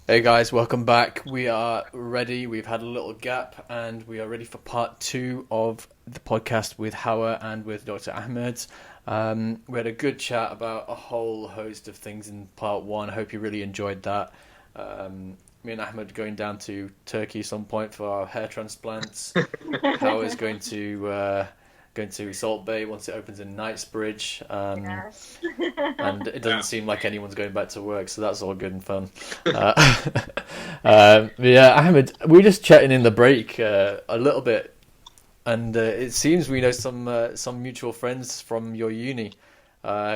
Hey guys, welcome back. We are ready. We've had a little gap and we are ready for part two of the podcast with Hawa and with Dr. Ahmed. We had a good chat about a whole host of things in part one. I hope you really enjoyed that. Me and Ahmed going down to Turkey some point for our hair transplants. Hawa's going to Salt Bay once it opens in Knightsbridge. Yes. And it doesn't Yeah. seem like anyone's going back to work, so that's all good and fun. Uh, yeah, Ahmed, we were just chatting in the break a little bit, and it seems we know some mutual friends from your uni,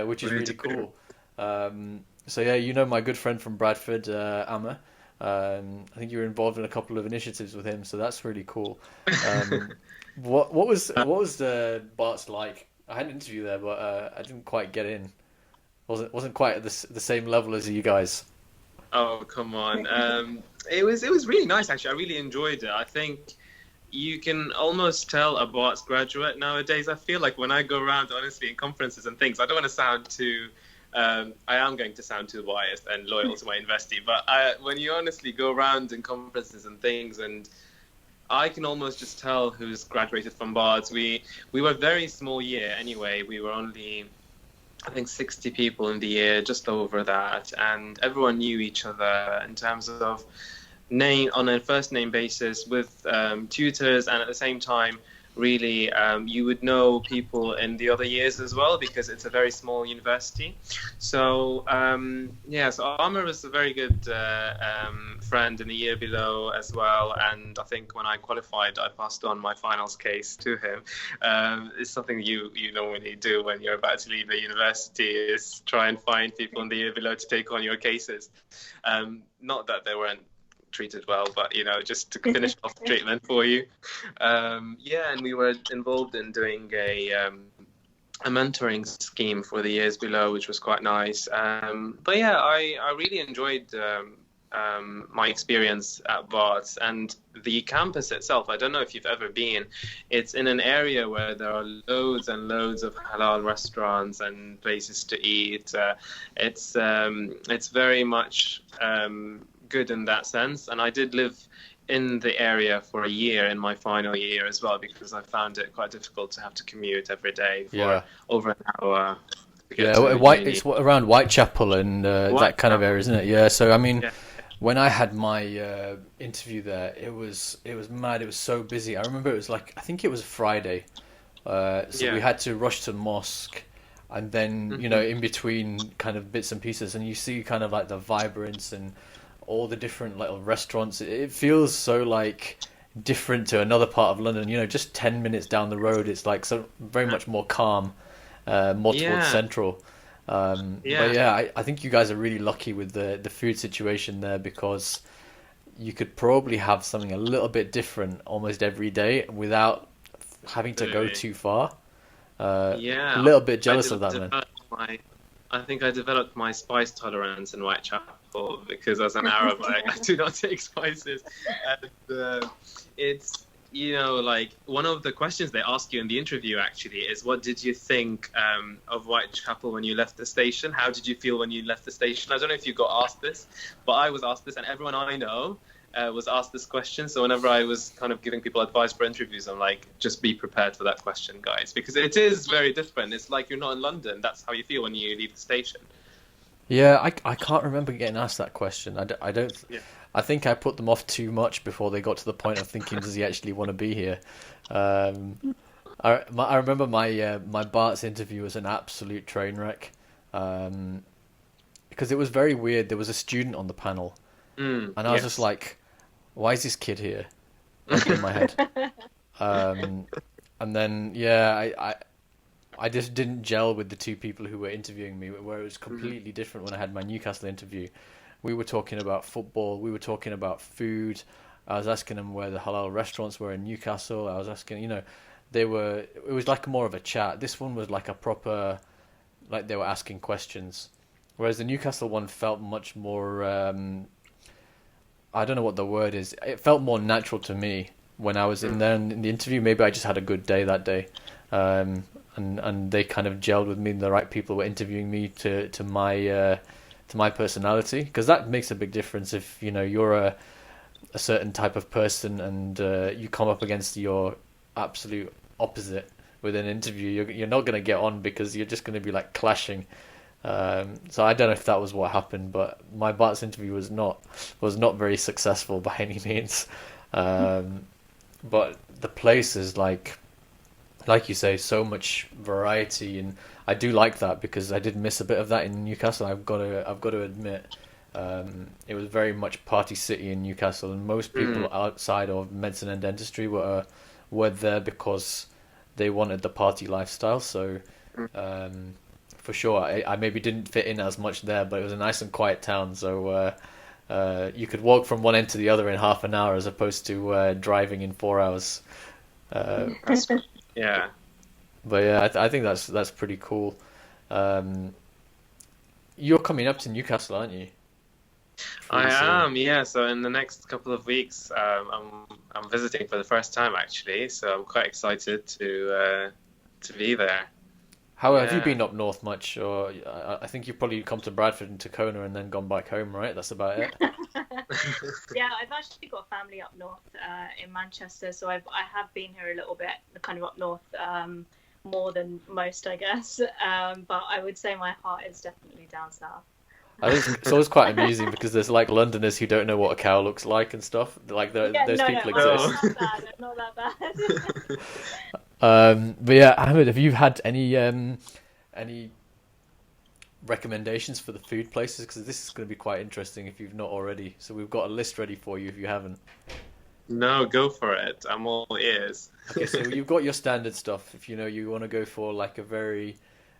which is We really do. cool. So yeah, you know my good friend from Bradford, Amma. I think you were involved in a couple of initiatives with him, so that's really cool. Um, what was the Bart's like? I had an interview there, but I didn't quite get in. Wasn't quite at the same level as you guys. Oh, come on. It was really nice actually. I really enjoyed it. I think you can almost tell a Barts graduate nowadays. I feel like when I go around, honestly, in conferences and things, I don't want to sound too. I am going to sound too biased and loyal to my university, but when you honestly go around in conferences and things, and I can almost just tell who's graduated from Barts. We were a very small year anyway. We were only I think 60 people in the year, just over that, and everyone knew each other in terms of name on a first name basis with tutors, and at the same time, really, you would know people in the other years as well because it's a very small university. So yeah, so Amr was a very good friend in the year below as well, and I think when I qualified, I passed on my finals case to him. It's something you normally do when you're about to leave a university is try and find people in the year below to take on your cases. Not that they weren't treated well, but just to finish off the treatment for you. Yeah, and we were involved in doing a mentoring scheme for the years below, which was quite nice. But yeah, I really enjoyed my experience at Barts and the campus itself. I don't know if you've ever been. It's in an area where there are loads and loads of halal restaurants and places to eat. It's very much good in that sense. And I did live in the area for a year in my final year as well because I found it quite difficult to have to commute every day for Yeah, over an hour to get yeah. to White. uni. It's around Whitechapel and that kind of Wow. area, isn't it? Yeah. So I mean, Yeah. when I had my interview there, it was mad. It was so busy. I remember it was like I think it was Friday. So we Yeah. had to rush to the mosque, and then Hmm. in between kind of bits and pieces, and you see kind of like the vibrance and all the different little restaurants. It feels so like different to another part of London. Just 10 minutes down the road, it's like so very much more calm, more towards Yeah. central. But Yeah. yeah, I think you guys are really lucky with the food situation there because you could probably have something a little bit different almost every day without having to go Absolutely. too far. A Yeah, little bit I jealous of that, man. developed my. I think I developed my spice tolerance in Whitechapel because as an Arab, I do not take spices, and it's like one of the questions they ask you in the interview actually is what did you think of Whitechapel when you left the station? How did you feel when you left the station? I don't know if you got asked this, but I was asked this, and everyone I know was asked this question. So whenever I was kind of giving people advice for interviews, I'm like, just be prepared for that question, guys, because it is very different. It's like you're not in London. That's how you feel when you leave the station. Yeah, I can't remember getting asked that question. I don't. Yeah. I think I put them off too much before they got to the point of thinking, does he actually want to be here? Um, I remember my Bart's interview was an absolute train wreck, um, because it was very weird. There was a student on the panel, and I was just Yes. like, why is this kid here? Like in my head. Um, and then yeah, I just didn't gel with the two people who were interviewing me, where it was Mhm. completely different when I had my Newcastle interview. We were talking about football, we were talking about food. I was asking them where the halal restaurants were in Newcastle. I was asking, it was like more of a chat. This one was like a proper, like they were asking questions. Whereas the Newcastle one felt much more, I don't know what the word is. It felt more natural to me when I was in Mm. there in the interview. Maybe I just had a good day that day. And they kind of gelled with me. The right people were interviewing me to my to my personality, because that makes a big difference. If you're a certain type of person and you come up against your absolute opposite with an interview, you're not going to get on because you're just going to be like clashing. So I don't know if that was what happened, but my Bart's interview was not very successful by any means. But the place is like you say, so much variety, and I do like that because I did miss a bit of that in Newcastle. I've got to admit, it was very much party city in Newcastle, and most people outside of medicine and dentistry were there because they wanted the party lifestyle. So for sure, I maybe didn't fit in as much there, but it was a nice and quiet town. So you could walk from one end to the other in half an hour as opposed to driving in 4 hours. Yeah. But yeah, I think that's pretty cool. You're coming up to Newcastle, aren't you? I Pretty soon. am, yeah. So in the next couple of weeks, I'm visiting for the first time actually. So I'm quite excited to be there. How have you Yeah. been up north much? Or I think you've probably come to Bradford and Tacona and then gone back home, right? That's about it. Yeah, I've actually got family up north in Manchester, so I have been here a little bit, kind of up north, more than most, I guess. But I would say my heart is definitely down south. I think it's always quite amusing because there's like Londoners who don't know what a cow looks like and stuff. Like Yeah, those no, people I'm exist. not bad. I'm not that bad. But yeah, Ahmed, have you had any recommendations for the food places? Because this is going to be quite interesting if you've not already. So we've got a list ready for you if you haven't. No, go for it. I'm all ears. Okay, so you've got your standard stuff. If you want to go for like a very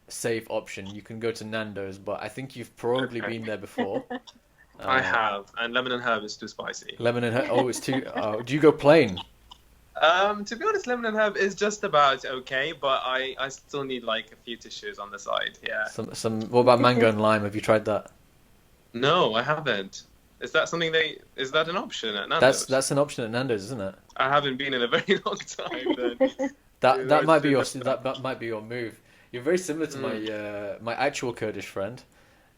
safe option, you can go to Nando's, but I think you've probably Okay. been there before. I have, and lemon and herb is too spicy. Lemon and herb. Oh, it's too. Do you go plain? To be honest, lemon and herb is just about okay, but I still need like a few tissues on the side. Yeah. Some. What about mango and lime? Have you tried that? No, I haven't. Is that something is that an option at Nando's? That's an option at Nando's, isn't it? I haven't been in a very long time then. That Yeah, might be your that's- that might be your move. You're very similar to my actual Kurdish friend,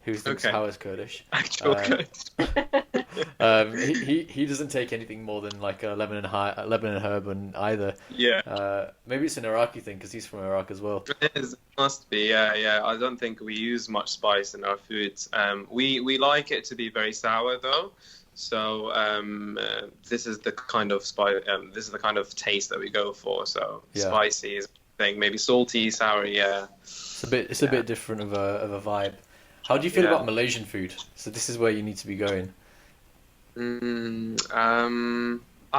who thinks Okay. Hawa's Kurdish. Actual Um, good. He doesn't take anything more than like a lemon and herb and either. Yeah. Maybe it's an Iraqi thing because he's from Iraq as well. It must be, yeah. I don't think we use much spice in our foods. We like it to be very sour though. So this is the kind of this is the kind of taste that we go for. So Yeah. spicy is a thing, maybe salty, sour, yeah. It's a bit different of a vibe. How do you feel Yeah. about Malaysian food? So this is where you need to be going. I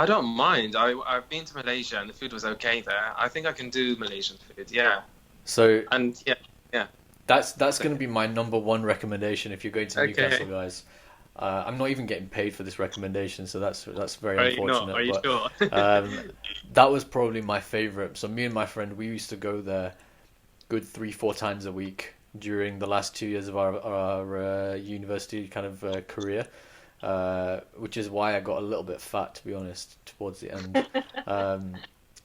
don't mind. I've been to Malaysia and the food was okay there. I think I can do Malaysian food, yeah. So And yeah. that's going to be my number one recommendation if you're going to Okay. Newcastle, guys. I'm not even getting paid for this recommendation, so that's very Are you unfortunate. not? Are you but, sure? that was probably my favorite. So me and my friend, we used to go there good 3-4 times a week during the last 2 years of our university kind of career, which is why I got a little bit fat, to be honest, towards the end.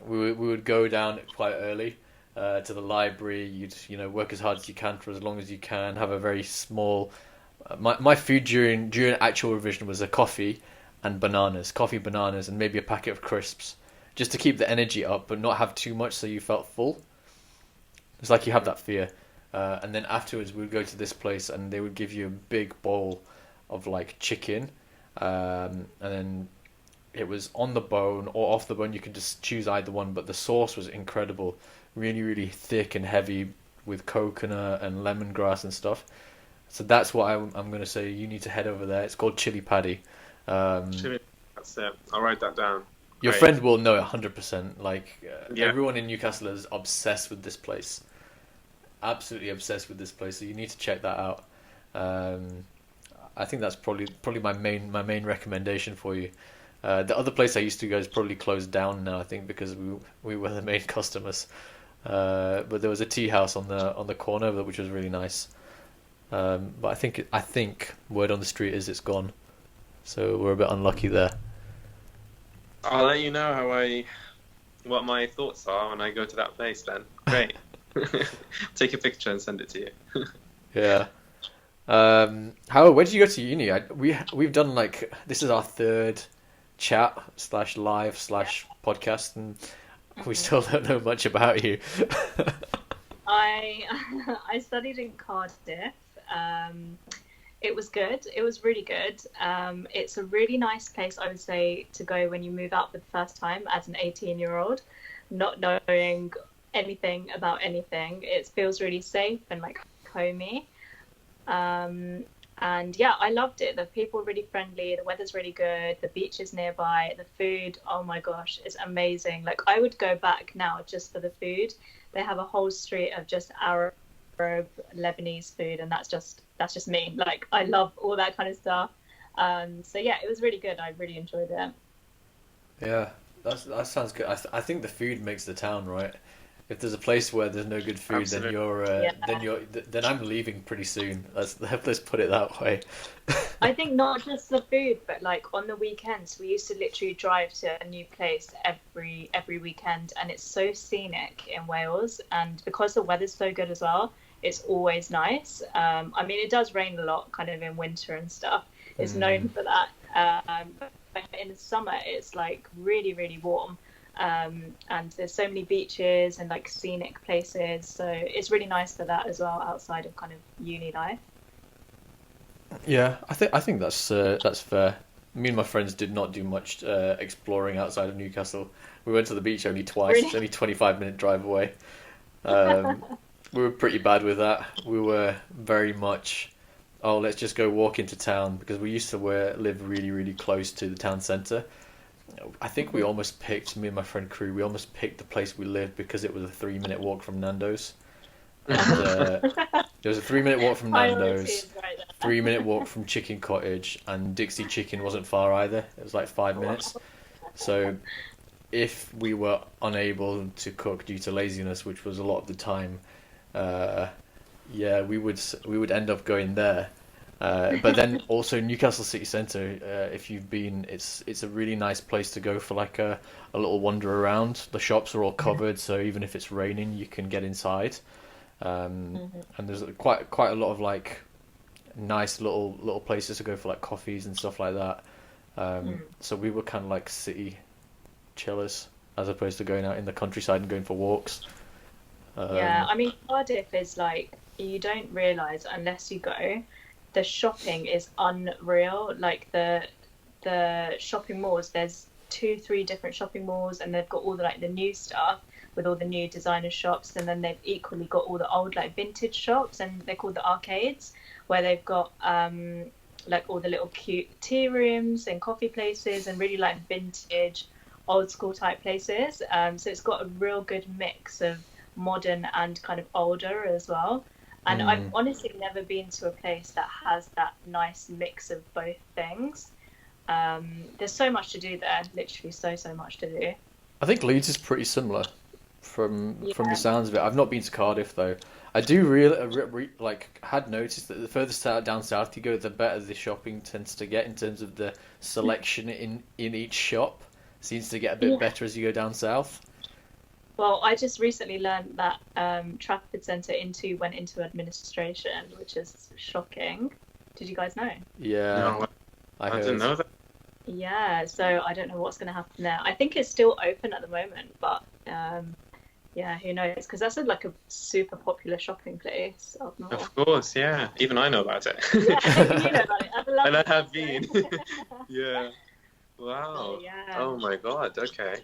We would go down quite early to the library. You'd work as hard as you can for as long as you can. Have a very small. My food during actual revision was a coffee, bananas, and maybe a packet of crisps, just to keep the energy up, but not have too much so you felt full. It's like you have that fear. And then afterwards we would go to this place and they would give you a big bowl of like chicken, and then it was on the bone or off the bone. You could just choose either one, but the sauce was incredible, really, really thick and heavy with coconut and lemongrass and stuff. So that's what I'm going to say. You need to head over there. It's called Chili Paddy. That's it. I'll write that down. Your Great. friend will know it 100%. Like Yeah. everyone in Newcastle is obsessed with this place. Absolutely obsessed with this place. So you need to check that out. I think that's probably my main recommendation for you. The other place I used to go is probably closed down now, I think, because we were the main customers. But there was a tea house on the corner which was really nice. But I think word on the street is it's gone. So we're a bit unlucky there. I'll let you know what my thoughts are when I go to that place then. Great. Take a picture and send it to you. Yeah. Howard, where did you go to uni? We've done like this is our third chat slash live slash podcast, and we still don't know much about you. I I studied in Cardiff. It was good. It was really good. It's a really nice place, I would say, to go when you move out for the first time as an 18-year-old, not knowing anything about anything. It feels really safe and like homey. And yeah, I loved it. The people are really friendly. The weather's really good. The beach is nearby. The food, oh my gosh, it's amazing. Like I would go back now just for the food. They have a whole street of just Arab, Lebanese food, and that's just me. Like I love all that kind of stuff. So yeah, it was really good. I really enjoyed it. Yeah, that sounds good. I think the food makes the town, right? If there's a place where there's no good food, Absolutely. then I'm leaving prety soon. Let's put it that way. I think not just the food, but like on the weekends, we used to literally drive to a new place every weekend, and it's so scenic in Wales. And because the weather's so good as well, it's always nice. I mean, it does rain a lot, kind of in winter and stuff. It's known for that. But in the summer, it's like really, really warm. And there's so many beaches and like scenic places, so it's really nice for that as well outside of kind of uni life. Yeah, I think that's fair. Me and my friends did not do much exploring outside of Newcastle. We went to the beach only twice. Really? It's only 25-minute drive away. We were pretty bad with that. We were very much, oh, let's just go walk into town, because we used to live really, really close to the town centre. I think me and my friend Crew, we almost picked the place we lived because it was a 3-minute walk from Nando's. And, there was a 3-minute walk from Nando's, 3-minute walk from Chicken Cottage, and Dixie Chicken wasn't far either. It was like 5 minutes. So if we were unable to cook due to laziness, which was a lot of the time, we would end up going there. But then also Newcastle City Centre, if you've been, it's a really nice place to go for like a little wander around. The shops are all covered, so even if it's raining, you can get inside. And there's quite a lot of like nice little places to go for like coffees and stuff like that. So we were kind of like city chillers as opposed to going out in the countryside and going for walks. Yeah, I mean Cardiff is like, you don't realise unless you go. The shopping is unreal. Like the shopping malls, there's 2-3 different shopping malls, and they've got all the new stuff with all the new designer shops, and then they've equally got all the old like vintage shops, and they're called the arcades, where they've got like all the little cute tea rooms and coffee places, and really like vintage old school type places. So it's got a real good mix of modern and kind of older as well. And I've honestly never been to a place that has that nice mix of both things. There's so much to do there, literally so much to do. I think Leeds is pretty similar from the sounds of it. I've not been to Cardiff though. I do had noticed that the further down south you go, the better the shopping tends to get in terms of the selection in each shop. Seems to get a bit better as you go down south. Well, I just recently learned that Trafford Centre went into administration, which is shocking. Did you guys know? Yeah, No, I didn't know that. Yeah, so I don't know what's going to happen there. I think it's still open at the moment, but yeah, who knows? Because that's like a super popular shopping place up north. Of course, yeah. Even I know about it. Yeah, you know about it. And I have been. Yeah. Wow. Yeah. Oh my God. Okay.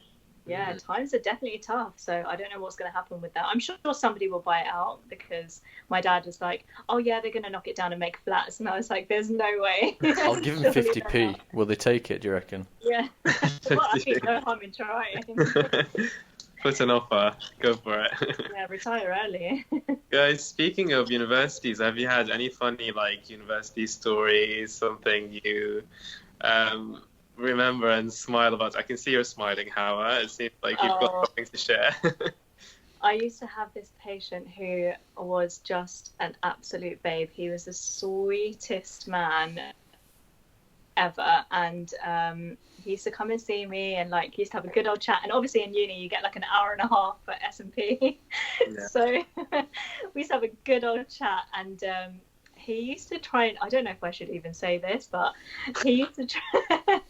Yeah, times are definitely tough, so I don't know what's going to happen with that. I'm sure somebody will buy it out, because my dad was like, oh yeah, they're going to knock it down and make flats, and I was like, there's no way. I'll give them 50p. Will they take it, do you reckon? Yeah. Well, I think no harm in trying. Put an offer, go for it. Yeah, retire early. Guys, speaking of universities, have you had any funny like university stories, something you remember and smile about? I can see you're smiling, Hawa. It seems like you've got something to share. I used to have this patient who was just an absolute babe. He was the sweetest man ever, and he used to come and see me, and like he used to have a good old chat. And obviously in uni you get like an hour and a half for S&P. Yeah. So we used to have a good old chat, and he used to try and, I don't know if I should even say this, but he used to try,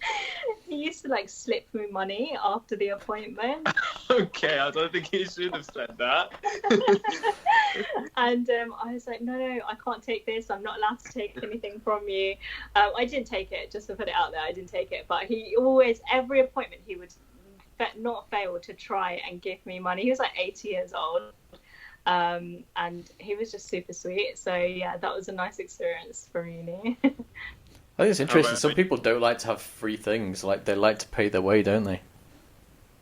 he used to like slip me money after the appointment. Okay, I don't think he should have said that. And I was like, no, I can't take this. I'm not allowed to take anything from you. I didn't take it, just to put it out there. I didn't take it. But he always, every appointment, he would not fail to try and give me money. He was like 80 years old. And he was just super sweet. So yeah, that was a nice experience from uni. I think it's interesting. Some people don't like to have free things. Like, they like to pay their way, don't they?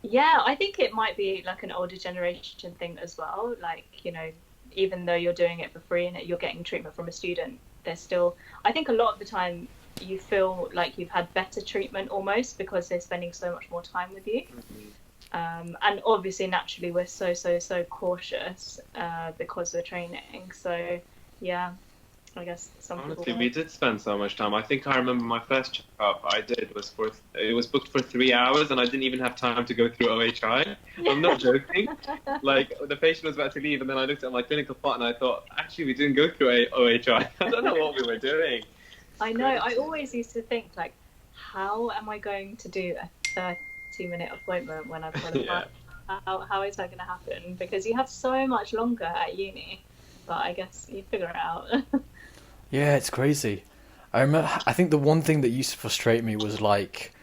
Yeah, I think it might be like an older generation thing as well. Like, you know, even though you're doing it for free and you're getting treatment from a student, there's still, I think a lot of the time you feel like you've had better treatment almost because they're spending so much more time with you. And obviously, naturally, we're so cautious because we're training. So, yeah, I guess Honestly, we did spend so much time. I think I remember my first checkup I did it was booked for 3 hours, and I didn't even have time to go through OHI. I'm not joking. Like, the patient was about to leave, and then I looked at my clinical partner, and I thought, actually, we didn't go through OHI. I don't know what we were doing. I know. I always used to think, like, how am I going to do a 30-minute appointment when I've got a how is that going to happen? Because you have so much longer at uni, but I guess you figure it out. Yeah, it's crazy. I think the one thing that used to frustrate me was, like,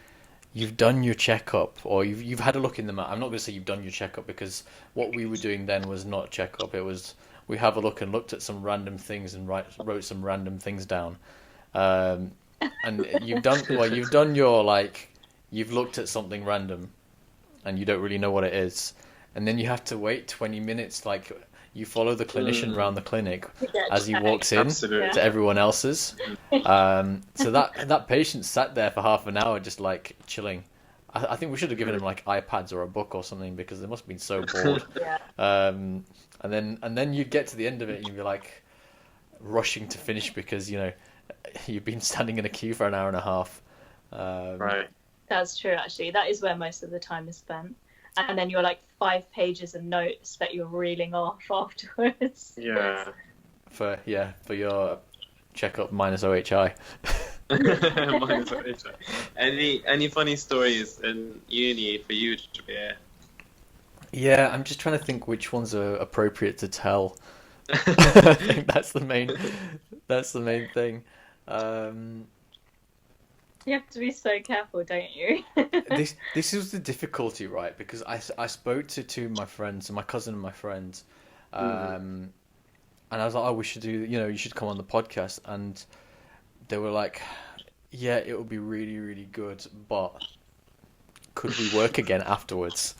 you've done your checkup, or you've had a look in the map. I'm not going to say you've done your checkup, because what we were doing then was not a checkup. It was, we have a look and looked at some random things and wrote some random things down. And you've done your, like, you've looked at something random and you don't really know what it is. And then you have to wait 20 minutes, like, you follow the clinician around the clinic as he walks in to everyone else's. So that patient sat there for half an hour just, like, chilling. I think we should have given him, like, iPads or a book or something, because they must have been so bored. And then you'd get to the end of it and you'd be, like, rushing to finish because, you know, you've been standing in a queue for an hour and a half. Right. That's true, actually. That is where most of the time is spent. And then you're like 5 pages of notes that you're reeling off afterwards. Yeah. For your checkup minus OHI. Minus OHI. Any funny stories in uni for you, Jabir? Yeah, I'm just trying to think which ones are appropriate to tell. I think that's the main thing. You have to be so careful, don't you? This is the difficulty, right? Because I spoke to two of my friends, my cousin and my friend, and I was like, oh, we should do, you should come on the podcast. And they were like, yeah, it would be really, really good, but could we work again afterwards?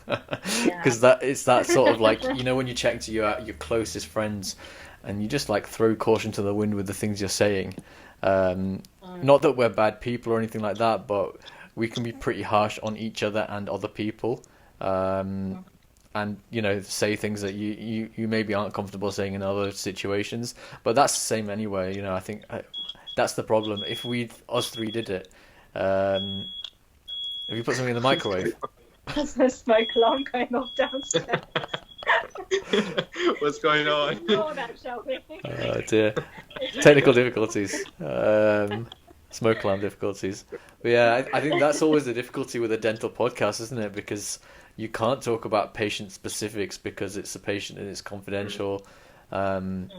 Because it's that sort of, like, when you check to your closest friends and you just, like, throw caution to the wind with the things you're saying. Not that we're bad people or anything like that, but we can be pretty harsh on each other and other people, and say things that you maybe aren't comfortable saying in other situations. But that's the same anyway. I think that's the problem. If us three did it, have you put something in the microwave? There's no smoke alarm going off downstairs. What's going on? Ignore that, shall we? Oh dear. Technical difficulties. Smoke alarm difficulties. But yeah, I think that's always the difficulty with a dental podcast, isn't it? Because you can't talk about patient specifics because it's a patient and it's confidential. I'm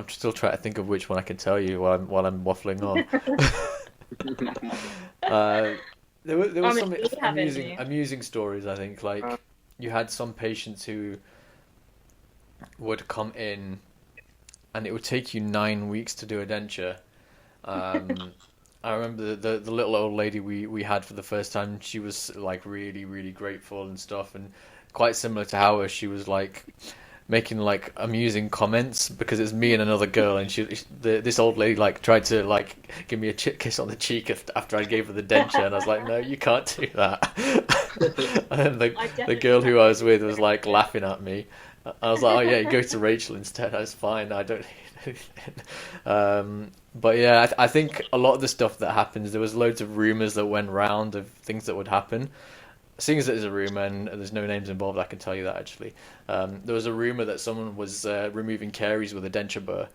still trying to think of which one I can tell you while I'm waffling on. There was some amusing stories, I think. Like, you had some patients who would come in and it would take you 9 weeks to do a denture. I remember the little old lady we had for the first time. She was, like, really, really grateful and stuff, and quite similar to Hawa, she was, like, making, like, amusing comments because it's me and another girl, and this old lady, like, tried to, like, give me a kiss on the cheek after I gave her the denture, and I was like, no, you can't do that. And the girl who I was with was, like, laughing at me. I was like, oh yeah, you go to Rachel instead. That's fine. I don't need anything. But yeah, I think a lot of the stuff that happens, there was loads of rumours that went round of things that would happen. Seeing as it is a rumour and there's no names involved, I can tell you that actually. There was a rumour that someone was removing caries with a denture burr.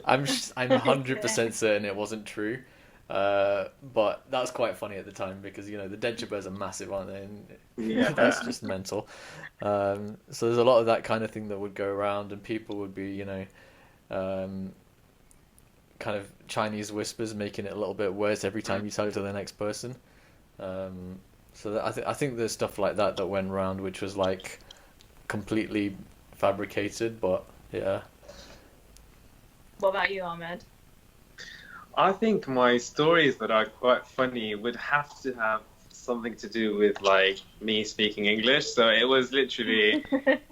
I'm 100% certain it wasn't true. But that was quite funny at the time because the denture bears are massive, aren't they? And Yeah. that's just mental. So there's a lot of that kind of thing that would go around, and people would be, um, kind of Chinese whispers, making it a little bit worse every time you tell it to the next person. So I think there's stuff like that that went around, which was like completely fabricated, but yeah. What about you, Ahmed? I think my stories that are quite funny would have to have something to do with like me speaking English. So it was literally,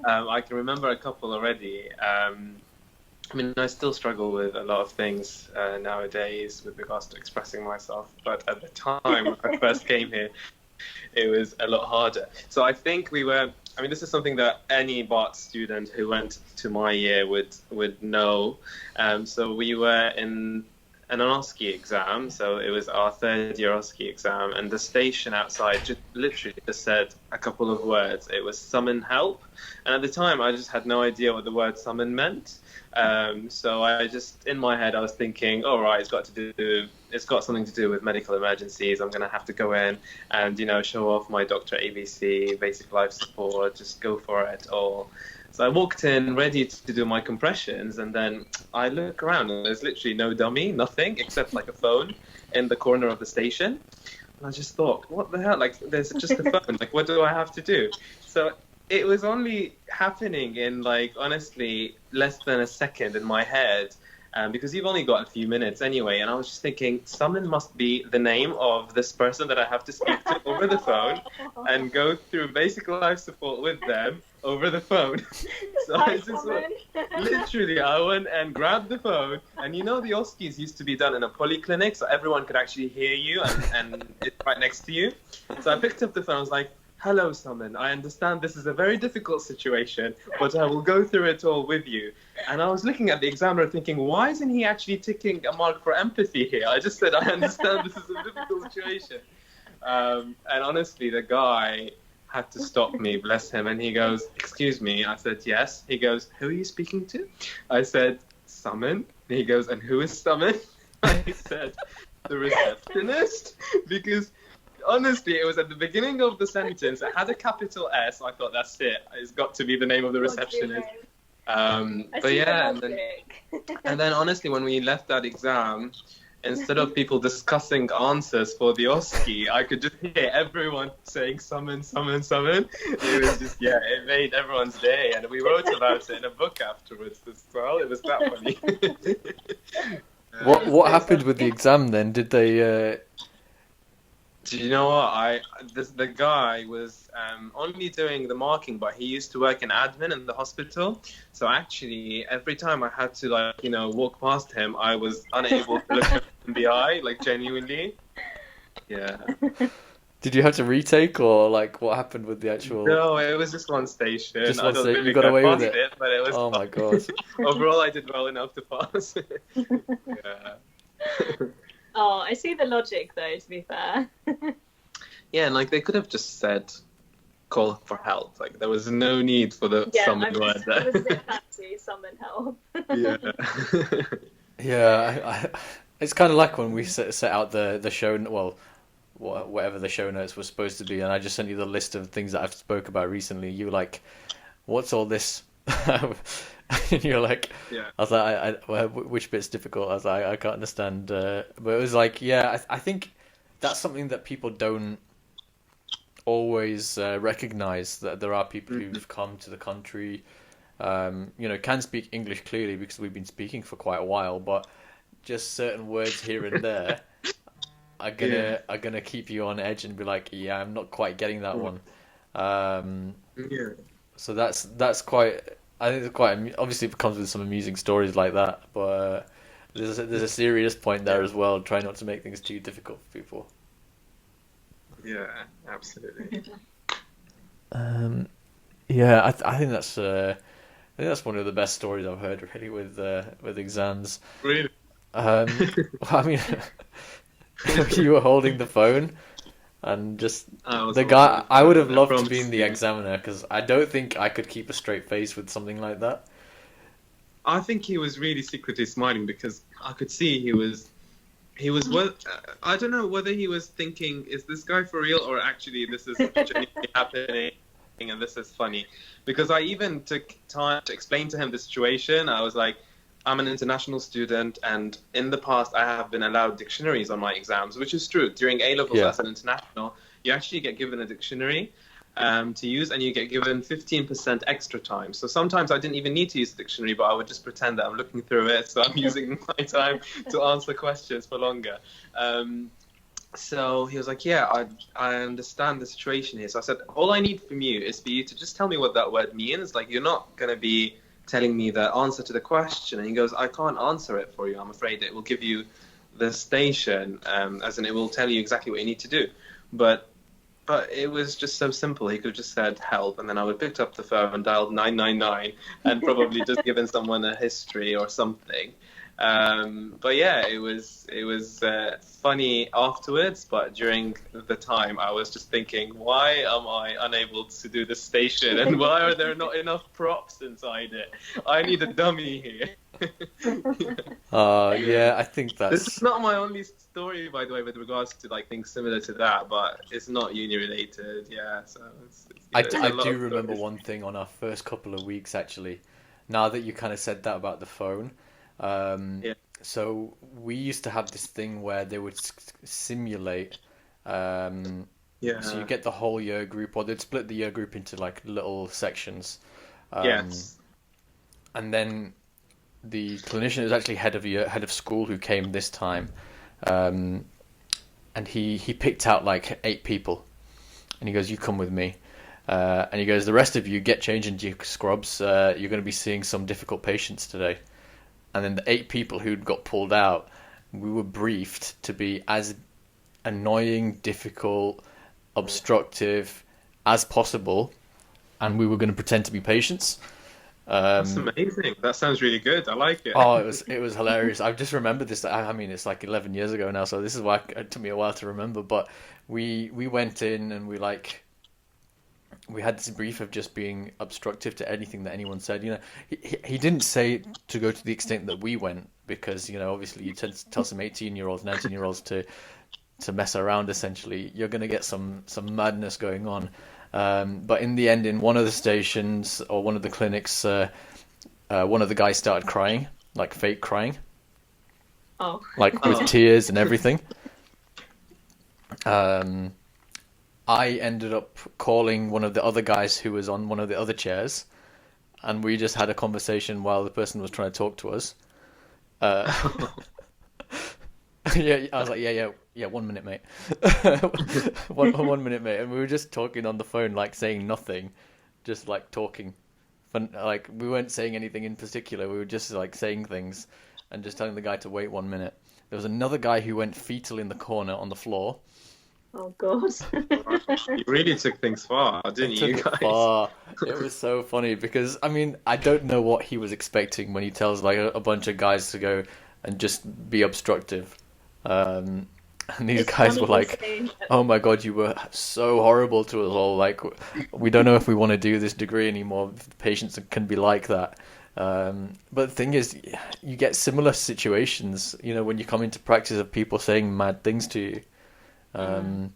I can remember a couple already. I mean, I still struggle with a lot of things nowadays with regards to expressing myself. But at the time when I first came here, it was a lot harder. So I think I mean, this is something that any Bart student who went to my year would know. So we were in an OSCE exam, so it was our third year OSCE exam, and the station outside literally just said a couple of words. It was summon help, and at the time I just had no idea what the word summon meant. So I just, in my head, I was thinking, all right, it's got something to do with medical emergencies. I'm going to have to go in and, show off my Dr. ABC, basic life support, just go for it all. So I walked in ready to do my compressions, and then I look around and there's literally no dummy, nothing except like a phone in the corner of the station. And I just thought, what the hell? Like, there's just a phone. Like, what do I have to do? So it was only happening in, like, honestly, less than a second in my head, because you've only got a few minutes anyway. And I was just thinking, someone must be the name of this person that I have to speak to over the phone and go through basic life support with them over the phone. So I just literally, I went and grabbed the phone, and the OSCEs used to be done in a polyclinic, so everyone could actually hear you, and it's right next to you. So I picked up the phone. I was like, "Hello, Summon. I understand this is a very difficult situation, but I will go through it all with you." And I was looking at the examiner thinking, why isn't he actually ticking a mark for empathy here? I just said, I understand this is a difficult situation. And honestly, the guy had to stop me, bless him. And he goes, "Excuse me." I said, "Yes." He goes, "Who are you speaking to?" I said, "Summon." And he goes, "And who is Summon?" I said, "The receptionist." Because honestly, it was at the beginning of the sentence. It had a capital S. I thought, that's it. It's got to be the name of the receptionist. But yeah, and then honestly, when we left that exam, instead of people discussing answers for the OSCE, I could just hear everyone saying summon, summon, summon. It was just, it made everyone's day. And we wrote about it in a book afterwards as well. It was that funny. What happened with the exam then? Did they... Do you know what? The guy was only doing the marking, but he used to work in admin in the hospital. So actually, every time I had to walk past him, I was unable to look him in the eye, like genuinely. Yeah. Did you have to retake, or like what happened with the actual? No, it was just one station. Just one station. You got away with it. But it was oh my god! Overall, I did well enough to pass. Yeah. Oh, I see the logic though, to be fair. Yeah, and they could have just said, "Call for help." Like, there was no need for the summon word there. It was a bit fancy, summon help. Yeah. Yeah, it's kind of like when we set out the show, well, whatever the show notes were supposed to be, and I just sent you the list of things that I've spoke about recently. You were like, "What's all this?" And you're like, yeah. I was like, which bit's difficult? I was like, I can't understand. But it was like, I think that's something that people don't always recognize, that there are people who've come to the country, can speak English clearly because we've been speaking for quite a while, but just certain words here and there are gonna keep you on edge and be like, I'm not quite getting that one. So that's quite. I think it's quite. Obviously, it comes with some amusing stories like that, but there's a serious point there as well. Try not to make things too difficult for people. Yeah, absolutely. I think that's one of the best stories I've heard, really, with exams. Really? I mean, you were holding the phone. And just the guy, I would have loved to be in the examiner, because I don't think I could keep a straight face with something like that. I think he was really secretly smiling because I could see well, I don't know whether he was thinking, is this guy for real or actually this is genuinely happening and this is funny? Because I even took time to explain to him the situation. I was like, I'm an international student, and in the past I have been allowed dictionaries on my exams, which is true. During A-levels as an international, you actually get given a dictionary to use, and you get given 15% extra time. So sometimes I didn't even need to use the dictionary, but I would just pretend that I'm looking through it, so I'm using my time to answer questions for longer. So he was like, yeah, I understand the situation here. So I said, all I need from you is for you to just tell me what that word means. Like, you're not going to be telling me the answer to the question. And he goes, I can't answer it for you. I'm afraid it will give you the station, as in it will tell you exactly what you need to do. But it was just so simple. He could have just said help, and then I would have picked up the phone, dialed 999, and probably just given someone a history or something. But yeah, it was funny afterwards. But during the time, I was just thinking, why am I unable to do the station, and why are there not enough props inside it? I need a dummy here. Yeah, I think This is not my only story, by the way, with regards to like things similar to that, but it's not uni related. Yeah, so I do remember one thing on our first couple of weeks, actually. Now that you kind of said that about the phone. So we used to have this thing where they would simulate. So you get the whole year group, or they'd split the year group into like little sections. Yes. And then the clinician is actually head of school who came this time, and he picked out like 8 people, and he goes, "You come with me." And he goes, "The rest of you get changed into your scrubs. You're going to be seeing some difficult patients today." And then the 8 people who'd got pulled out, we were briefed to be as annoying, difficult, obstructive as possible, and we were going to pretend to be patients. That's amazing. That sounds really good. I like it. Oh, it was hilarious. I've just remembered this. I mean, it's like 11 years ago now, so this is why it took me a while to remember. But we went in and we had this brief of just being obstructive to anything that anyone said. You know, he didn't say to go to the extent that we went, because, you know, obviously you tend to tell some 18-year-olds, 19-year-olds to mess around. Essentially, you're going to get some madness going on. But in the end, in one of the stations or one of the clinics, one of the guys started crying, like fake crying, like with tears and everything. I ended up calling one of the other guys who was on one of the other chairs, and we just had a conversation while the person was trying to talk to us. Yeah, I was like, yeah, 1 minute, mate. one minute, mate. And we were just talking on the phone, like saying nothing, just like talking. Like, we weren't saying anything in particular. We were just like saying things and just telling the guy to wait 1 minute. There was another guy who went fetal in the corner on the floor. Oh God! You really took things far, didn't you guys? Far. It was so funny because, I mean, I don't know what he was expecting when he tells like a bunch of guys to go and just be obstructive. And these guys were like, "Oh my God, you were so horrible to us all. Like, we don't know if we want to do this degree anymore. Patients can be like that." But the thing is, you get similar situations, you know, when you come into practice of people saying mad things to you. So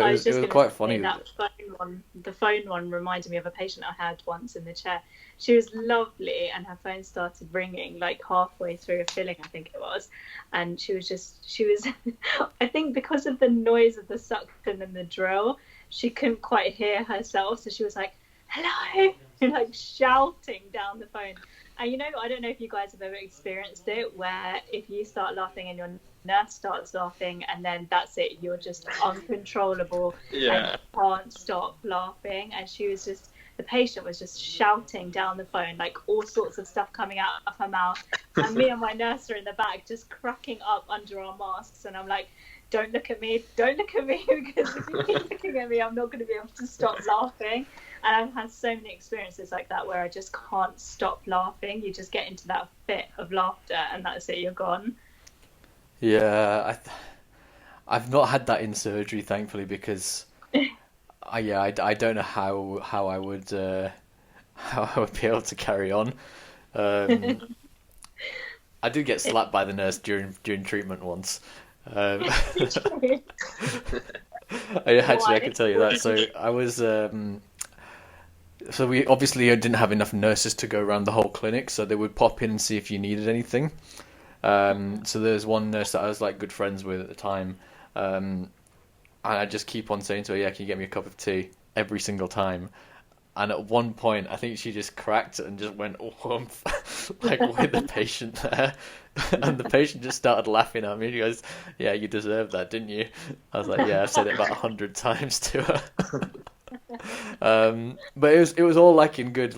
it was quite funny. The phone one reminded me of a patient I had once in the chair. She was lovely, and her phone started ringing like halfway through a filling, I think it was, and she was I think because of the noise of the suction and the drill, she couldn't quite hear herself, so she was like, "Hello," like shouting down the phone. And you know, I don't know if you guys have ever experienced it, where if you start laughing and your nurse starts laughing, and then that's it, you're just uncontrollable and you can't stop laughing. And the patient was just shouting down the phone, like all sorts of stuff coming out of her mouth. And me and my nurse are in the back just cracking up under our masks. And I'm like, don't look at me, because if you keep looking at me, I'm not going to be able to stop laughing. And I've had so many experiences like that where I just can't stop laughing. You just get into that fit of laughter, and that's it, you're gone. Yeah, I've not had that in surgery, thankfully, because I don't know how I would be able to carry on. I did get slapped by the nurse during treatment once. I can tell you that. So I was, so we obviously didn't have enough nurses to go around the whole clinic, so they would pop in and see if you needed anything. So there's one nurse that I was like good friends with at the time, and I just keep on saying to her, "Yeah, can you get me a cup of tea?" every single time. And at one point, I think she just cracked and just went whump, like with the patient there. And the patient just started laughing at me. She goes, "Yeah, you deserved that, didn't you?" I was like, "Yeah, I've said it about 100 times to her." But it was all like in good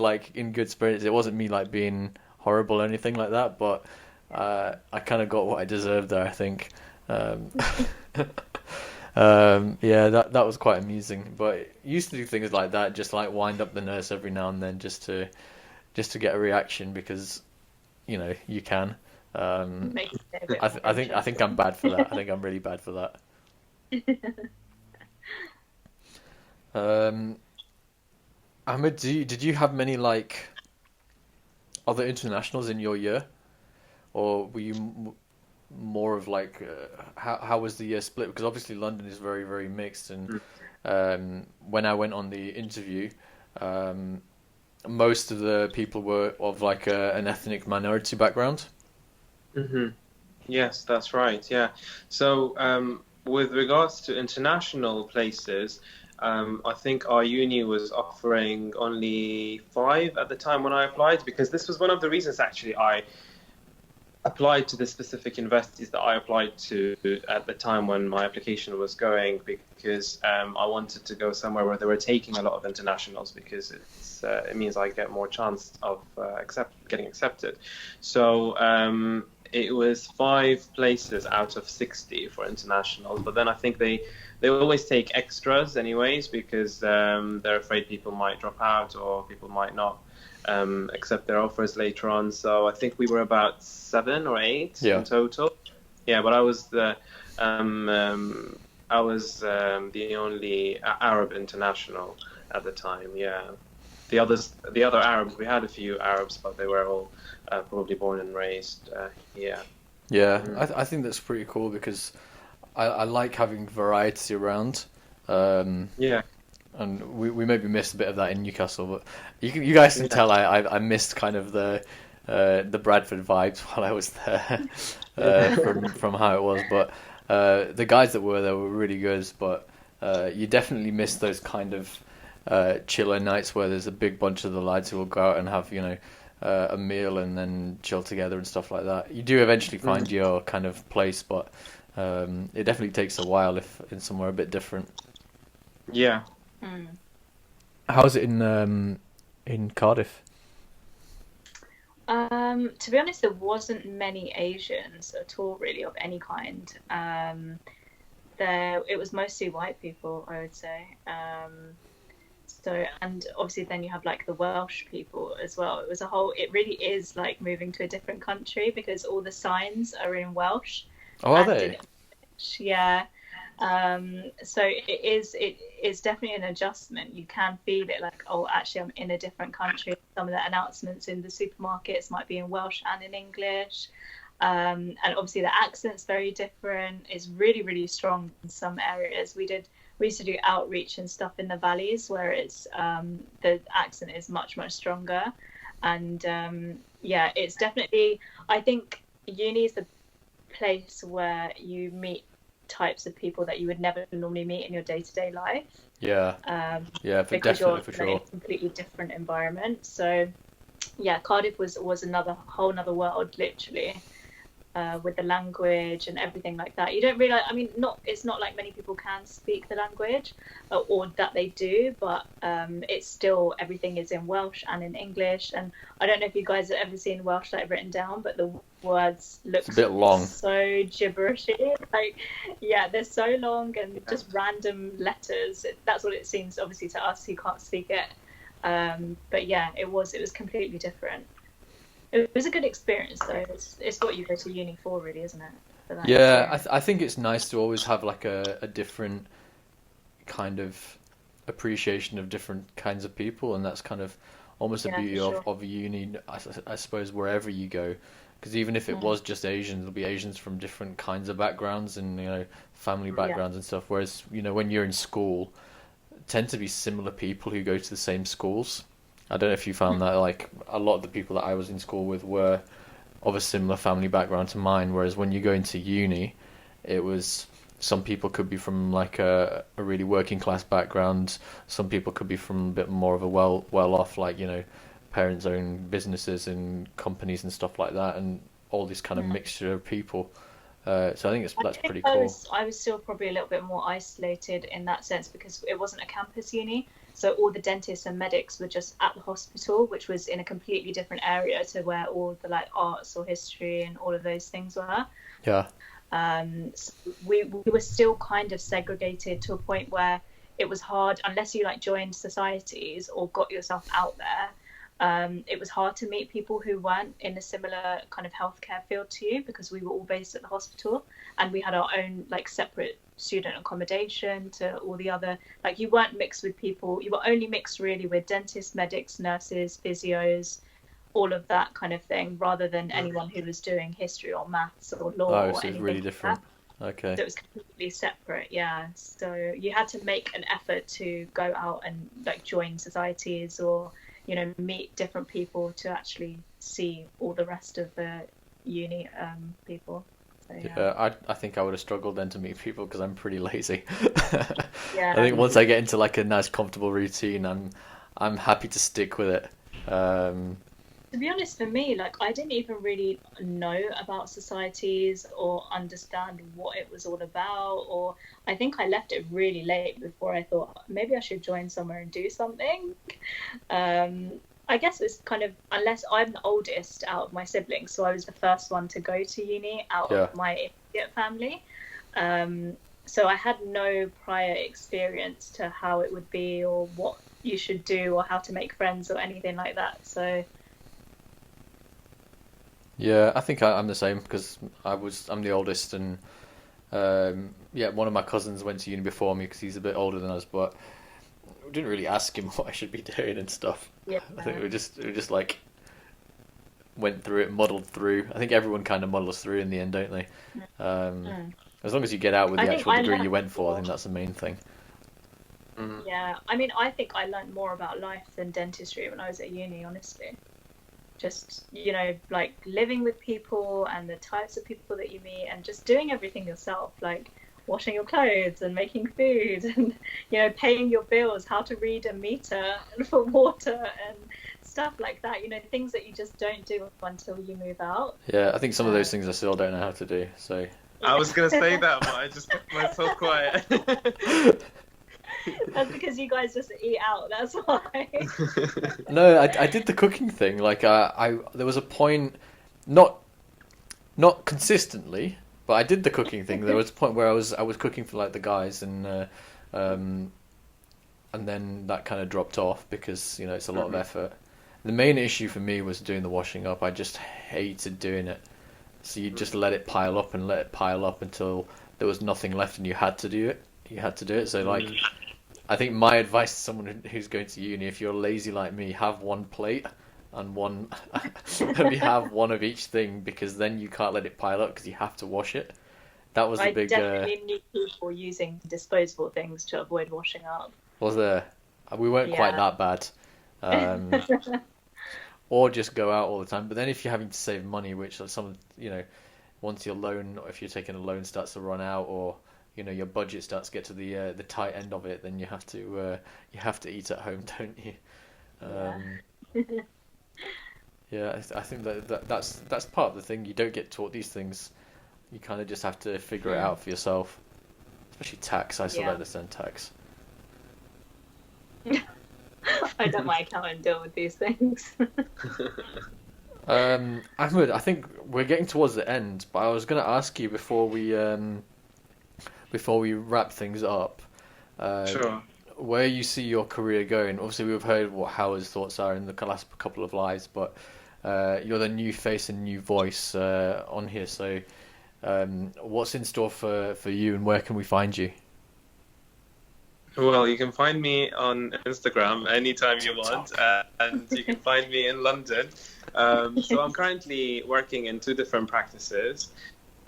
spirits. It wasn't me like being horrible or anything like that. But I kind of got what I deserved there, I think. Yeah, that was quite amusing. But used to do things like that, just like wind up the nurse every now and then, just to get a reaction because, you can. I think I'm bad for that. I think I'm really bad for that. Ahmed, did you have many like other internationals in your year, or were you more of like how was the year split? Because obviously London is very, very mixed, and when I went on the interview, most of the people were of like an ethnic minority background. Yes, that's right. Yeah. So with regards to international places, I think our uni was offering only 5 at the time when I applied, because this was one of the reasons actually I applied to the specific universities that I applied to at the time when my application was going, because I wanted to go somewhere where they were taking a lot of internationals, because it means I get more chance of getting accepted. So it was 5 places out of 60 for internationals, but then I think they always take extras anyways, because they're afraid people might drop out or people might not accept their offers later on. So I think we were about 7 or 8 in total. Yeah, but I was the only Arab international at the time. Yeah, the other Arabs, we had a few Arabs, but they were all probably born and raised here. Yeah, I think that's pretty cool because I like having variety around. Yeah. And we maybe missed a bit of that in Newcastle, but you guys can tell I missed kind of the Bradford vibes while I was there from how it was. But the guys that were there were really good. But you definitely miss those kind of chiller nights where there's a big bunch of the lads who will go out and have a meal and then chill together and stuff like that. You do eventually find your kind of place, but it definitely takes a while if in somewhere a bit different. Yeah. How's it in Cardiff? To be honest, there wasn't many Asians at all, really, of any kind. It was mostly white people, I would say. So, and obviously then you have like the Welsh people as well. It really is like moving to a different country because all the signs are in Welsh. Oh, are they? Yeah. So it's definitely an adjustment. You can feel it like, oh, actually I'm in a different country. Some of the announcements in the supermarkets might be in Welsh and in English. And obviously the accent's very different. It's really, really strong in some areas. We used to do outreach and stuff in the valleys where it's the accent is much, much stronger. And yeah, it's definitely, I think uni is the place where you meet types of people that you would never normally meet in your day-to-day life. Yeah. Yeah, because definitely, you're for in sure. a completely different environment. So yeah, Cardiff was another whole nother world, literally. With the language and everything like that. You don't realize, I mean, it's not like many people can speak the language or that they do, but it's still, everything is in Welsh and in English. And I don't know if you guys have ever seen Welsh like written down, but the words look It's a bit long. So gibberishy. Like, yeah, they're so long and just random letters. That's what it seems, obviously, to us who can't speak it. But yeah, it was completely different. It was a good experience, though. It's what you go to uni for, really, isn't it? For that Yeah, I think it's nice to always have like a different kind of appreciation of different kinds of people, and that's kind of almost the Yeah, for beauty sure. of uni, I suppose, wherever you go. Because even if it Mm. was just Asians, there'll be Asians from different kinds of backgrounds and, family Mm. Yeah. backgrounds and stuff. Whereas, when you're in school, tend to be similar people who go to the same schools. I don't know if you found that, like, a lot of the people that I was in school with were of a similar family background to mine, whereas when you go into uni, it was some people could be from like a really working class background, some people could be from a bit more of a well off, like, parents own businesses and companies and stuff like that, and all this kind of Mm. mixture of people. So I think I that's think pretty I cool. was I was still probably a little bit more isolated in that sense because it wasn't a campus uni. So all the dentists and medics were just at the hospital, which was in a completely different area to where all the like arts or history and all of those things were. Yeah, So we were still kind of segregated to a point where it was hard unless you like joined societies or got yourself out there. It was hard to meet people who weren't in a similar kind of healthcare field to you because we were all based at the hospital and we had our own like separate student accommodation to all the other, like you weren't mixed with people, you were only mixed really with dentists, medics, nurses, physios, all of that kind of thing, rather than Mm. anyone who was doing history or maths or law oh, or so it's anything really like different. that. Okay. So it was completely separate, yeah. So you had to make an effort to go out and like join societies or, meet different people to actually see all the rest of the uni people. So yeah. Yeah, I think I would have struggled then to meet people because I'm pretty lazy. I Yeah. think once I get into like a nice comfortable routine, I'm happy to stick with it. Um, To be honest, for me, like I didn't even really know about societies or understand what it was all about. Or I think I left it really late before I thought maybe I should join somewhere and do something. Um, I guess it's kind of unless I'm the oldest out of my siblings, so I was the first one to go to uni out of yeah. my immediate family. So I had no prior experience to how it would be or what you should do or how to make friends or anything like that. So. Yeah, I think I'm the same because I'm the oldest, and yeah, one of my cousins went to uni before me because he's a bit older than us, but we didn't really ask him what I should be doing and stuff. Yeah. I think we just like went through it, muddled through. I think everyone kind of muddles through in the end, don't they? Um, Mm. as long as you get out with I the think actual I degree you learned went for, I more. think that's the main thing. Mm. Yeah, I mean, I think I learned more about life than dentistry when I was at uni, honestly. Just, like living with people and the types of people that you meet and just doing everything yourself, like washing your clothes and making food and, paying your bills, how to read a meter for water and stuff like that, things that you just don't do until you move out. Yeah, I think some of those Uh, things I still don't know how to do. So I was gonna say yeah. that, but I just kept myself quiet. That's because you guys just eat out, that's why. no, I did the cooking thing. Like I there was a point, not consistently, but I did the cooking thing. There was a point where I was cooking for like the guys, um, and then that kind of dropped off because it's a lot of Mhm. effort. The main issue for me was doing the washing up. I just hated doing it. So you just let it pile up and let it pile up until there was nothing left, and you had to do it. You had to do it. So like, Mm. I think my advice to someone who's going to uni, if you're lazy like me, have one plate and one, maybe have one of each thing because then you can't let it pile up because you have to wash it. That was the I big, definitely need people using disposable things to avoid washing up. was there? We weren't quite Yeah. that bad. Um, or just go out all the time. But then if you're having to save money, which once your loan, if you're taking a loan starts to run out, or your budget starts to get to the tight end of it, then you have to eat at home, don't you? Um, Yeah. yeah, I think that's part of the thing. You don't get taught these things. You kind of just have to figure it Mm. out for yourself. Especially tax. I still don't Yeah. understand tax. I don't my accountant deal with these things. Ahmed, I think we're getting towards the end, but I was going to ask you before we wrap things up, uh, Sure. where you see your career going. Obviously, we've heard what Howard's thoughts are in the last couple of lives, but you're the new face and new voice on here. So, what's in store for you, and where can we find you? Well, you can find me on Instagram anytime you want, and you can find me in London. So I'm currently working in two different practices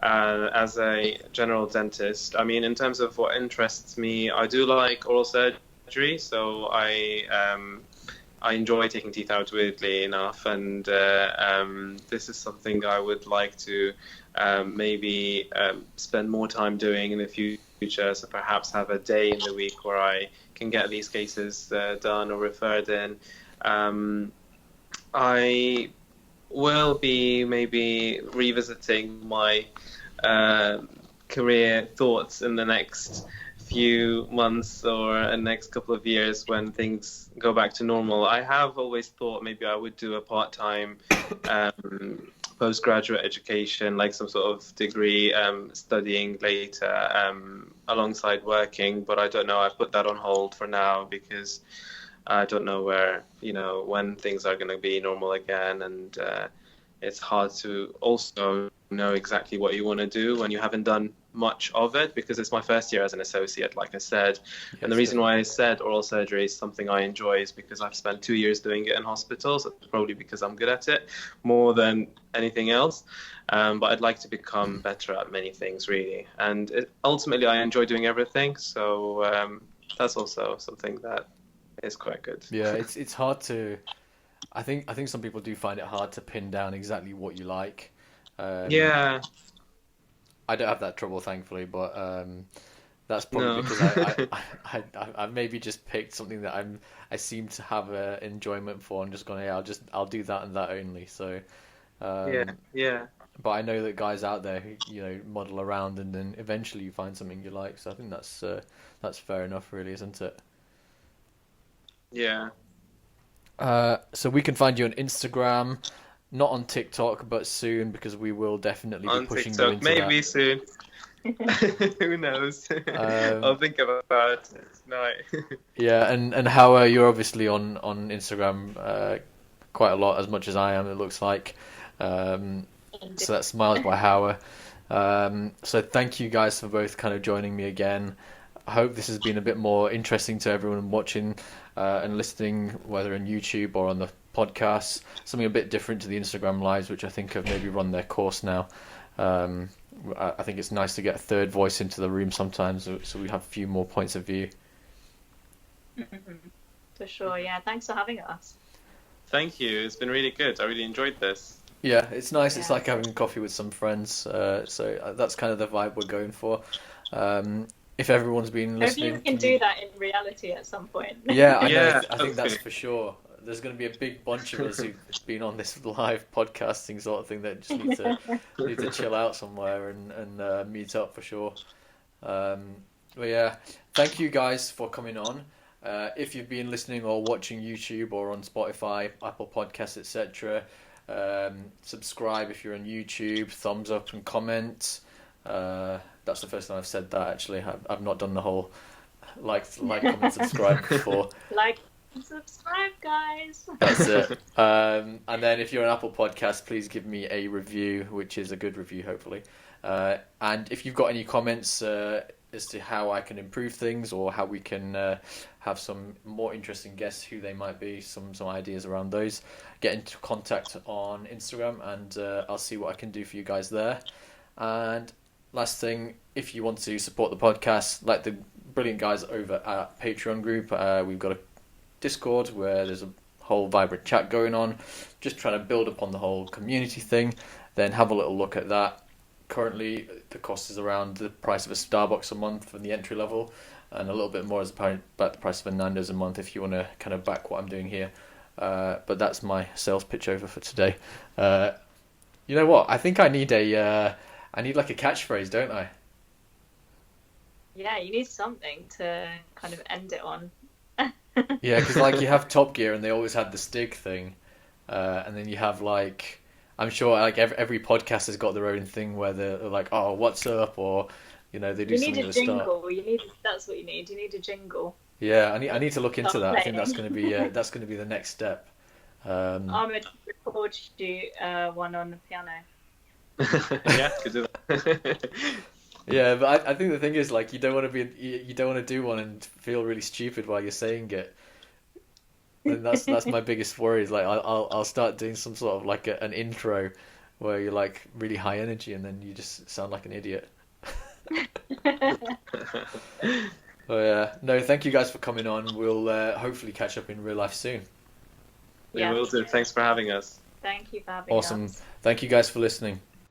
as a general dentist. I mean, in terms of what interests me, I do like oral surgery, so I enjoy taking teeth out, weirdly enough, and this is something I would like to maybe spend more time doing in the future. So perhaps have a day in the week where I can get these cases done or referred in. I will be maybe revisiting my career thoughts in the next few months or the next couple of years when things go back to normal. I have always thought maybe I would do a part-time postgraduate education, like some sort of degree, studying later alongside working, but I don't know. I put that on hold for now because I don't know when things are going to be normal again, and it's hard to also know exactly what you want to do when you haven't done much of it, because it's my first year as an associate, like I said. Yes, and the reason why I said oral surgery is something I enjoy is because I've spent 2 years doing it in hospitals. It's probably because I'm good at it more than anything else. But I'd like to become better at many things, really. And ultimately, I enjoy doing everything. So that's also something that is quite good. Yeah, it's hard to. I think some people do find it hard to pin down exactly what you like. Yeah. I don't have that trouble, thankfully, but that's probably because I maybe just picked something that I seem to have enjoyment for, and just gone, yeah, I'll do that and that only. So yeah. But I know that guys out there who muddle around, and then eventually you find something you like. So I think that's fair enough, really, isn't it? Yeah. So we can find you on Instagram, not on TikTok, but soon, because we will definitely be pushing you into maybe that. soon. Who knows? I'll think about it tonight. Yeah, and Hawa, you're obviously on Instagram quite a lot, as much as I am, it looks like. So that's Smiles by Hawa. So thank you guys for both kind of joining me again. I hope this has been a bit more interesting to everyone watching and listening, whether on YouTube or on the podcast. Something a bit different to the Instagram lives, which I think have maybe run their course now. I think it's nice to get a third voice into the room sometimes, so we have a few more points of view. For sure, yeah. Thanks for having us. Thank you. It's been really good. I really enjoyed this. Yeah, it's nice. Yeah. It's like having coffee with some friends. So that's kind of the vibe we're going for. If everyone's been listening, hope you can do that in reality at some point. Yeah, I think that's for sure. There's going to be a big bunch of us who've been on this live podcasting sort of thing that just need to chill out somewhere and meet up for sure. But yeah, thank you guys for coming on. If you've been listening or watching YouTube or on Spotify, Apple Podcasts, etc., subscribe if you're on YouTube, thumbs up and comment. That's the first time I've said that, actually. I've not done the whole like, comment, subscribe before. Like and subscribe, guys. That's it. And then if you're an Apple Podcast, please give me a review, which is a good review, hopefully. And if you've got any comments as to how I can improve things, or how we can have some more interesting guests, who they might be, some ideas around those, get into contact on Instagram, and I'll see what I can do for you guys there. And last thing, if you want to support the podcast, like the brilliant guys over at Patreon group, we've got a Discord where there's a whole vibrant chat going on, just trying to build upon the whole community thing. Then have a little look at that. Currently, the cost is around the price of a Starbucks a month for the entry level, and a little bit more is about the price of a Nando's a month if you want to kind of back what I'm doing here. But that's my sales pitch over for today. You know what? I think I need like a catchphrase, don't I? Yeah, you need something to kind of end it on. Yeah, because like you have Top Gear and they always had the Stig thing, and then you have like, I'm sure like every podcast has got their own thing where they're like, oh, what's up, or they do something at the start. You need a jingle. That's what you need. You need a jingle. Yeah, I need to look into that. I think that's going to be the next step. Ahmed, record you one on the piano. Yeah, could do that. Yeah, but I think the thing is like you don't want to you don't want to do one and feel really stupid while you're saying it. And that's my biggest worry. Is like I'll start doing some sort of like an intro where you're like really high energy and then you just sound like an idiot. Oh yeah, no, thank you guys for coming on. We'll hopefully catch up in real life soon. We will do. Thanks for having us. Thank you for having Awesome. us. Thank you guys for listening.